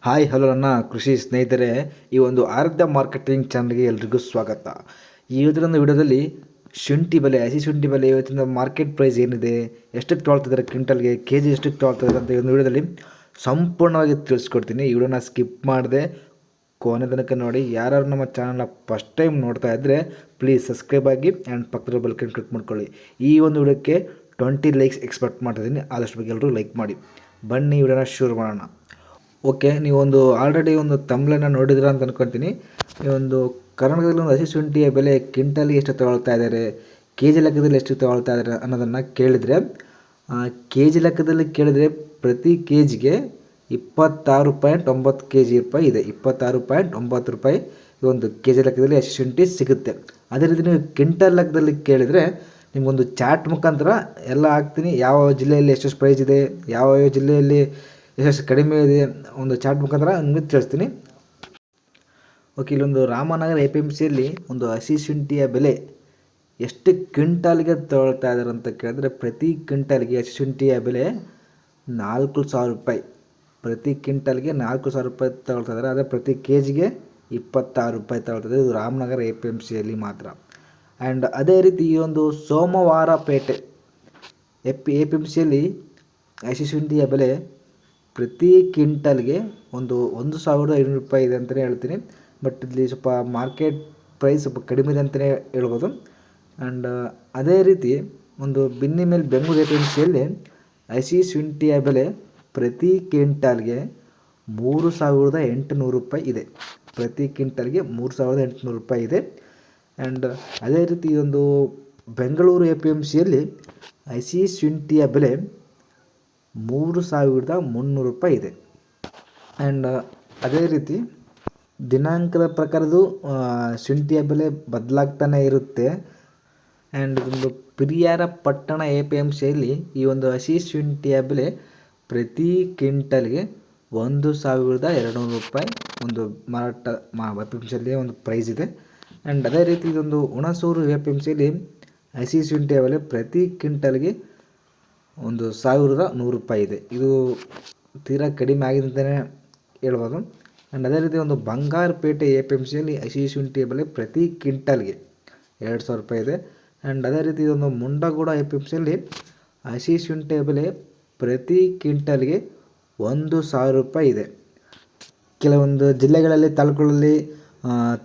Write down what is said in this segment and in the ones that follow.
Hi hello ನನ್ನ ಕೃಷಿ ಸ್ನೇಹಿತರೆ, ಈ ಒಂದು ಆರೋಗ್ಯ ಮಾರ್ಕೆಟಿಂಗ್ ಚಾನಲ್ಗೆ ಎಲ್ರಿಗೂ ಸ್ವಾಗತ. ಇವತ್ತಿನ ವಿಡಿಯೋದಲ್ಲಿ ಶುಂಠಿ ಬೆಲೆ, ಹಸಿ ಶುಂಠಿ ಬೆಲೆ ಇವತ್ತಿನ ಮಾರ್ಕೆಟ್ ಪ್ರೈಸ್ ಏನಿದೆ, ಎಷ್ಟಕ್ಕೆ ತೊಗೊಳ್ತಿದ್ದಾರೆ ಕ್ವಿಂಟಲ್ಗೆ, ಕೆ ಜಿ ಎಷ್ಟಕ್ಕೆ ತೊಗೊಳ್ತಿದ್ದಾರೆ ಅಂತ ಈ ಒಂದು ವಿಡಿಯೋದಲ್ಲಿ ಸಂಪೂರ್ಣವಾಗಿ ತಿಳಿಸ್ಕೊಡ್ತೀನಿ. ಈ ವಿಡಿಯೋನ ಸ್ಕಿಪ್ ಮಾಡಿದೆ ಕೊನೆ ತನಕ ನೋಡಿ. ಯಾರು ನಮ್ಮ ಚಾನಲ್ನ ಫಸ್ಟ್ ಟೈಮ್ ನೋಡ್ತಾ ಇದ್ದರೆ ಪ್ಲೀಸ್ ಸಬ್ಸ್ಕ್ರೈಬ್ ಆಗಿ ಆ್ಯಂಡ್ ಪಕ್ಕದ ಬೆಲ್ಕನ್ ಕ್ಲಿಕ್ ಮಾಡ್ಕೊಳ್ಳಿ. ಈ ಒಂದು ವಿಡಿಯೋಕ್ಕೆ 20 ಲೈಕ್ಸ್ ಎಕ್ಸ್ಪೆಕ್ಟ್ ಮಾಡ್ತಿದ್ದೀನಿ. ಆದಷ್ಟು ಬಗ್ಗೆ ಎಲ್ಲರೂ ಲೈಕ್ ಮಾಡಿ. ಬನ್ನಿ ವಿಡಿಯೋನ ಶುರು ಮಾಡೋಣ. ಓಕೆ, ನೀವೊಂದು ಆಲ್ರೆಡಿ ಒಂದು ತಮ್ಲನ್ನು ನೋಡಿದ್ರ ಅಂತ ಅಂದ್ಕೊತೀನಿ. ಈ ಒಂದು ಕರ್ನಾಟಕದಲ್ಲಿ ಒಂದು ಹಸಿ ಶುಂಠಿಯ ಬೆಲೆ ಕ್ವಿಂಟಲ್ಗೆ ಎಷ್ಟು ತಗೊಳ್ತಾ ಇದ್ದಾರೆ, ಕೆ ಜಿ ಲೆಕ್ಕದಲ್ಲಿ ಎಷ್ಟು ತಗೊಳ್ತಾ ಇದ್ದಾರೆ ಅನ್ನೋದನ್ನು ಕೇಳಿದರೆ, ಕೆ ಜಿ ಲೆಕ್ಕದಲ್ಲಿ ಕೇಳಿದರೆ ಪ್ರತಿ ಕೆ ಜಿಗೆ 26.9 ಕೆ ಜಿ ರೂಪಾಯಿ ಇದೆ. 26.9 ರೂಪಾಯಿ ಈ ಒಂದು ಕೆ ಜಿ ಲೆಕ್ಕದಲ್ಲಿ ಹಸಿ ಶುಂಠಿ ಸಿಗುತ್ತೆ. ಅದೇ ರೀತಿ ನೀವು ಕ್ವಿಂಟಲ್ ಲೆಕ್ಕದಲ್ಲಿ ಕೇಳಿದರೆ ನಿಮಗೊಂದು ಚಾರ್ಟ್ ಮುಖಾಂತರ ಎಲ್ಲ ಹಾಕ್ತೀನಿ. ಯಾವ ಜಿಲ್ಲೆಯಲ್ಲಿ ಎಷ್ಟೆಷ್ಟು ಪ್ರೈಸ್ ಇದೆ, ಯಾವ ಜಿಲ್ಲೆಯಲ್ಲಿ ಎಷ್ಟು ಕಡಿಮೆ ಇದೆ, ಒಂದು ಚಾರ್ಟ್ ಮುಖಾಂತರ ನಿಮಗೆ ತಿಳಿಸ್ತೀನಿ. ಓಕೆ, ಇಲ್ಲೊಂದು ರಾಮನಗರ APMCಯಲ್ಲಿ ಒಂದು ಹಸಿ ಶುಂಠಿಯ ಬೆಲೆ ಎಷ್ಟು ಕ್ವಿಂಟಾಲ್ಗೆ ತಗೊಳ್ತಾ ಇದ್ದಾರೆ ಅಂತ ಕೇಳಿದ್ರೆ, ಪ್ರತಿ ಕ್ವಿಂಟಾಲ್ಗೆ ಹಸಿ ಶುಂಠಿಯ ಬೆಲೆ 4,000 ರೂಪಾಯಿ. ಪ್ರತಿ ಕ್ವಿಂಟಾಲ್ಗೆ 4,000 ರೂಪಾಯಿ ತಗೊಳ್ತಾ ಇದ್ದಾರೆ. ಆದರೆ ಪ್ರತಿ ಕೆ ಜಿಗೆ 26 ರೂಪಾಯಿ ತಗೊಳ್ತಾ ಇದೆ. ಇದು ರಾಮನಗರ APMCಯಲ್ಲಿ ಮಾತ್ರ. ಆ್ಯಂಡ್ ಅದೇ ರೀತಿ ಈ ಒಂದು ಸೋಮವಾರಪೇಟೆ APMCಯಲ್ಲಿ ಹಸಿ ಶುಂಠಿಯ ಬೆಲೆ ಪ್ರತಿ ಕ್ವಿಂಟಲ್ಗೆ 1,500 ರೂಪಾಯಿ ಇದೆ ಅಂತಲೇ ಹೇಳ್ತೀನಿ. ಬಟ್ ಇಲ್ಲಿ ಸ್ವಲ್ಪ ಮಾರ್ಕೆಟ್ ಪ್ರೈಸ್ ಸ್ವಲ್ಪ ಕಡಿಮೆ ಇದೆ ಅಂತಲೇ ಹೇಳ್ಬೋದು. ಆ್ಯಂಡ್ ಅದೇ ರೀತಿ ಒಂದು ಬಿನ್ನಿ ಮೇಲೆ ಬೆಂಗಳೂರು APMCಯಲ್ಲಿ ಹಸಿ ಶುಂಠಿಯ ಬೆಲೆ ಪ್ರತಿ ಕ್ವಿಂಟಾಲ್ಗೆ 3,800 ರೂಪಾಯಿ ಇದೆ. ಪ್ರತಿ ಕ್ವಿಂಟಲ್ಗೆ 3,800 ರೂಪಾಯಿ ಇದೆ. ಆ್ಯಂಡ್ ಅದೇ ರೀತಿ ಒಂದು ಬೆಂಗಳೂರು APMCಯಲ್ಲಿ ಹಸಿ ಶುಂಠಿಯ ಬೆಲೆ 3,300 ರೂಪಾಯಿ ಇದೆ. ಆ್ಯಂಡ್ ಅದೇ ರೀತಿ ದಿನಾಂಕದ ಪ್ರಕಾರದ್ದು ಶುಂಠಿಯ ಬೆಲೆ ಬದಲಾಗ್ತಾನೆ ಇರುತ್ತೆ. ಆ್ಯಂಡ್ ಇದೊಂದು ಪಿರಿಯಾರ ಪಟ್ಟಣ APMCಯಲ್ಲಿ ಈ ಒಂದು ಹಸಿ ಶುಂಠಿಯ ಬೆಲೆ ಪ್ರತಿ ಕ್ವಿಂಟಲ್ಗೆ 1,200 ರೂಪಾಯಿ ಒಂದು ಮಾರಾಟ APMCಯಲ್ಲಿ ಒಂದು ಪ್ರೈಸ್ ಇದೆ. ಆ್ಯಂಡ್ ಅದೇ ರೀತಿ ಇದೊಂದು ಹುಣಸೂರು APMCಯಲ್ಲಿ ಹಸಿ ಶುಂಠಿಯ ಬೆಲೆ ಪ್ರತಿ ಕ್ವಿಂಟಲ್ಗೆ 1,100 ರೂಪಾಯಿ ಇದೆ. ಇದು ತೀರಾ ಕಡಿಮೆ ಆಗಿದೆ ಅಂತಲೇ ಹೇಳ್ಬೋದು. ಆ್ಯಂಡ್ ಅದೇ ರೀತಿ ಒಂದು ಬಂಗಾರಪೇಟೆ APMCಯಲ್ಲಿ ಹಸಿ ಶುಂಠಿಯ ಬೆಲೆ ಪ್ರತಿ ಕ್ವಿಂಟಲ್ಗೆ 2,000 ರೂಪಾಯಿ ಇದೆ. ಆ್ಯಂಡ್ ಅದೇ ರೀತಿ ಇದೊಂದು ಮುಂಡಗೋಡ APMCಯಲ್ಲಿ ಹಸಿ ಶುಂಠಿಯ ಬೆಲೆ ಪ್ರತಿ ಕ್ವಿಂಟಲ್ಗೆ 1,000 ರೂಪಾಯಿ ಇದೆ. ಕೆಲವೊಂದು ಜಿಲ್ಲೆಗಳಲ್ಲಿ ತಾಲೂಕುಗಳಲ್ಲಿ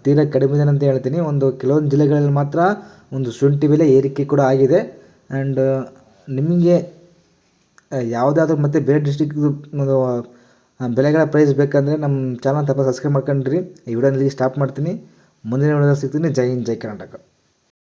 ತೀರಾ ಕಡಿಮೆ ಇದೆ ಅಂತ ಹೇಳ್ತೀನಿ. ಕೆಲವೊಂದು ಜಿಲ್ಲೆಗಳಲ್ಲಿ ಮಾತ್ರ ಒಂದು ಶುಂಠಿ ಬೆಲೆ ಏರಿಕೆ ಕೂಡ ಆಗಿದೆ. ಆ್ಯಂಡ್ ನಿಮಗೆ ಯಾವುದಾದ್ರೂ ಮತ್ತು ಬೇರೆ ಡಿಸ್ಟ್ರಿಕ್ದು ಒಂದು ಬೆಲೆಗಳ ಪ್ರೈಸ್ ಬೇಕಂದರೆ ನಮ್ಮ ಚಾನಲ್ ಸಬ್ಸ್ಕ್ರೈಬ್ ಮಾಡ್ಕೊಂಡ್ರಿ. ಈ ವಿಡಿಯೋನಲ್ಲಿ ಸ್ಟಾಪ್ ಮಾಡ್ತೀನಿ. ಮುಂದಿನ ವಿಡಿಯೋದಲ್ಲಿ ಸಿಗ್ತೀನಿ. ಜೈ ಹಿಂದ್, ಜೈ ಕರ್ನಾಟಕ.